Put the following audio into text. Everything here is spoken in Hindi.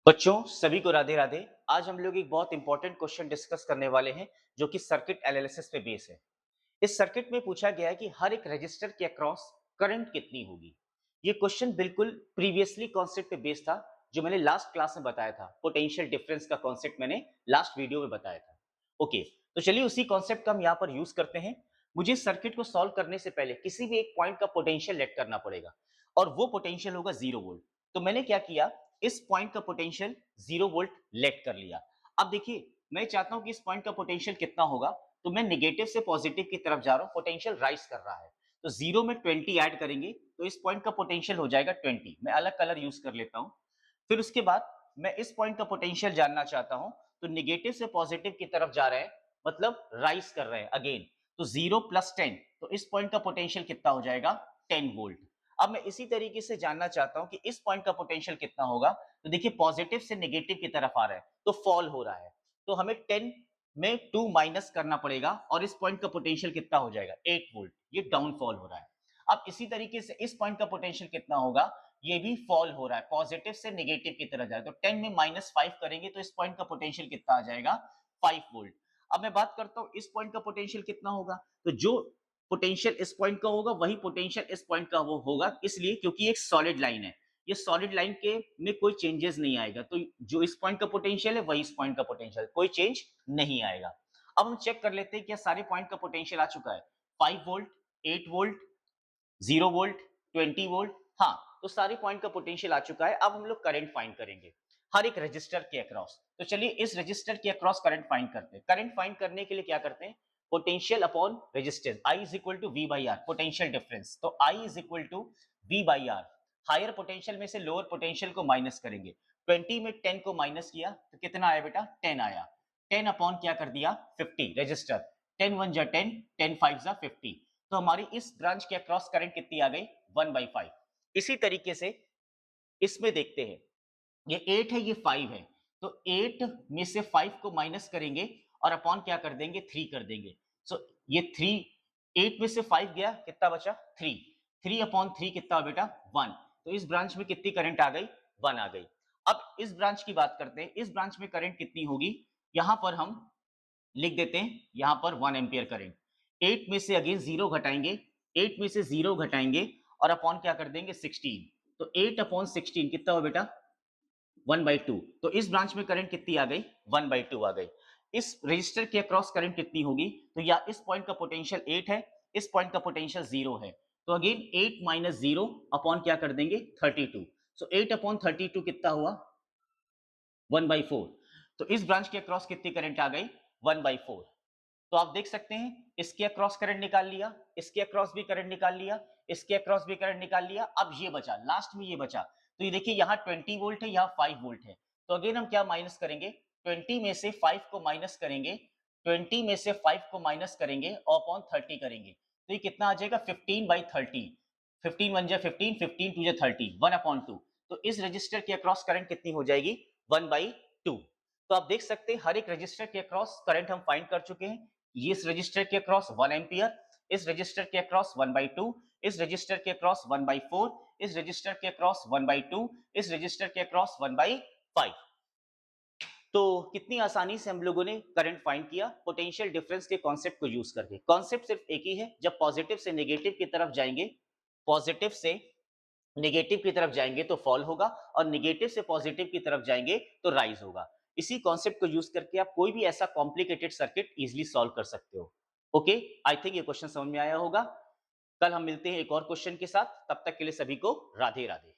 बच्चों सभी को राधे राधे। आज हम लोग एक बहुत इंपॉर्टेंट क्वेश्चन डिस्कस करने वाले हैं जो कि सर्किट एनालिसिस पे बेस है। इस सर्किट में पूछा गया है कि हर एक रजिस्टर के अक्रॉस करंट कितनी होगी। ये क्वेश्चन बिल्कुल प्रीवियसली कॉन्सेप्ट पे बेस्ड था जो मैंने लास्ट क्लास में बताया था। पोटेंशियल डिफरेंस का कॉन्सेप्ट मैंने लास्ट वीडियो में बताया था। ओके, तो चलिए उसी कॉन्सेप्ट का हम यहाँ पर यूज करते हैं। मुझे इस सर्किट को सॉल्व करने से पहले किसी भी एक पॉइंट का पोटेंशियल लेट करना पड़ेगा और वो पोटेंशियल होगा 0 वोल्ट। तो मैंने क्या किया, इस पॉइंट का पोटेंशियल 0 वोल्ट लेट कर लिया। अब देखिए, मैं चाहता हूं कि इस पॉइंट का पोटेंशियल कितना होगा, तो मैं नेगेटिव से पॉजिटिव की तरफ जा रहा हूं, पोटेंशियल राइज कर रहा है। तो 0 में 20 ऐड करेंगे तो इस पॉइंट का पोटेंशियल हो जाएगा 20। मैं अलग कलर यूज कर लेता हूं। फिर उसके बाद मैं इस पॉइंट का पोटेंशियल जानना चाहता हूं, तो नेगेटिव से पॉजिटिव की तरफ जा रहे हैं, मतलब राइज कर रहे हैं अगेन। तो 0 प्लस 10, तो इस पॉइंट का पोटेंशियल कितना हो जाएगा, 10 वोल्ट। अब मैं इसी तरीके से जानना चाहता हूं कि इस पॉइंट का पोटेंशियल कितना होगा। तो देखिए, पॉजिटिव से नेगेटिव की तरफ आ रहा है तो फॉल हो रहा है। तो हमें 10 में 2 माइनस करना पड़ेगा और इस पॉइंट का पोटेंशियल कितना हो जाएगा, 8 वोल्ट। ये डाउनफॉल हो रहा है। अब इसी तरीके से इस पॉइंट का पोटेंशियल कितना होगा, ये भी फॉल हो रहा है, पॉजिटिव से नेगेटिव की तरफ जा रहा है। तो 10 में -5 करेंगे तो इस पॉइंट का पोटेंशियल कितना आ जाएगा, 5 वोल्ट। अब मैं बात करता हूं इस पॉइंट का पोटेंशियल कितना होगा। तो जो पोटेंशियल इस पॉइंट का होगा वही पोटेंशियल इस पॉइंट का वो होगा, इसलिए क्योंकि एक सॉलिड लाइन है। ये सॉलिड लाइन के में कोई चेंजेस नहीं आएगा। तो जो इस पॉइंट का पोटेंशियल है वही इस पॉइंट का पोटेंशियल, कोई चेंज नहीं आएगा। अब हम चेक कर लेते हैं क्या सारे पॉइंट का पोटेंशियल आ चुका है। 5 वोल्ट, 8 वोल्ट, 0 वोल्ट, 20 वोल्ट। हाँ, तो सारे पॉइंट का पोटेंशियल आ चुका है। अब हम लोग करंट फाइंड करेंगे हर एक रजिस्टर के अक्रॉस। तो चलिए इस रजिस्टर के अक्रॉस करंट फाइंड करते हैं। करंट फाइंड करने के लिए क्या करते हैं, potential upon resistance, I is equal to V by R, potential difference. तो I is equal to V by R. Higher potential में से लोअर पोटेंशियल को माइनस करेंगे। 20 में 10 को माइनस किया तो कितना आया बेटा, 10 आया। 10 अपॉन क्या कर दिया, 50 रजिस्टर। 10 1 जा 10, 10 5 जा 50। तो हमारी इस ब्रांच के अक्रॉस करंट कितनी आ गई, 1/5। इसी तरीके से इसमें देखते हैं, ये 8 है, ये 5 है। तो 8 में से 5 को माइनस करेंगे और अपॉन क्या कर देंगे, 3 कर देंगे। सो ये 3, 8 में से 5 गया, कितना बचा, 3। 3 अपॉन 3 कितना बेटा, 1। तो इस ब्रांच में कितनी करंट आ गई, 1 आ गई। अब इस ब्रांच की बात करते हैं, इस ब्रांच में करंट कितनी होगी। यहां पर हम लिख देते हैं, यहां पर 1 एम्पियर करंट। 8 में से अगेन 0 घटाएंगे, 8 में से 0 घटाएंगे और अपॉन क्या कर देंगे, 16। तो 8 अपॉन 16 कितना हो बेटा, 1/2। तो इस ब्रांच में करंट कितनी आ गई, 1/2 आ गई। इस रजिस्टर के अक्रॉस करंट कितनी होगी, तो या इस पॉइंट का पोटेंशियल 8 है, इस पॉइंट का पोटेंशियल 0 है। तो अगेन 8 माइनस 0 अपॉन क्या कर देंगे, 32। सो 8 अपॉन 32 कितना हुआ, 1/4। तो इस ब्रांच के अक्रॉस कितनी करंट आ गई, 1/4। तो आप देख सकते हैं, इसके अक्रॉस करंट निकाल लिया, इसके अक्रॉस भी करंट निकाल लिया, इसके अक्रॉस भी करंट निकाल लिया। अब ये बचा, लास्ट में ये बचा। तो ये देखिए, यहाँ 20 वोल्ट है, यहाँ 5 वोल्ट है। तो अगेन हम क्या माइनस करेंगे, 20 में से 5 को माइनस करेंगे, 20 में से 5 को माइनस करेंगे और अपॉन 30 करेंगे। तो ये कितना आ जाएगा, 15/30। 15 1 जा 15, 15 2 जा 30, 1/2। तो इस रजिस्टर के अक्रॉस करंट कितनी हो जाएगी, 1/2। तो आप देख सकते हैं हर एक रजिस्टर के अक्रॉस करंट हम फाइंड कर चुके हैं। ये इस रजिस्टर के अक्रॉस 1 एम्पियर, इस रजिस्टर के अक्रॉस 1/2, इस रजिस्टर के अक्रॉस 1/4, इस रजिस्टर के अक्रॉस 1/2, इस रजिस्टर के अक्रॉस 1/5। तो कितनी आसानी से हम लोगों ने करंट फाइंड किया पोटेंशियल डिफरेंस के कॉन्सेप्ट को यूज करके। कॉन्सेप्ट सिर्फ एक ही है, जब पॉजिटिव से नेगेटिव की तरफ जाएंगे, पॉजिटिव से नेगेटिव की तरफ जाएंगे तो फॉल होगा और नेगेटिव से पॉजिटिव की तरफ जाएंगे तो राइज होगा। इसी कॉन्सेप्ट को यूज करके आप कोई भी ऐसा कॉम्प्लिकेटेड सर्किट इजीली सॉल्व कर सकते हो। ओके, आई थिंक ये क्वेश्चन समझ में आया होगा। कल हम मिलते हैं एक और क्वेश्चन के साथ, तब तक के लिए सभी को राधे राधे।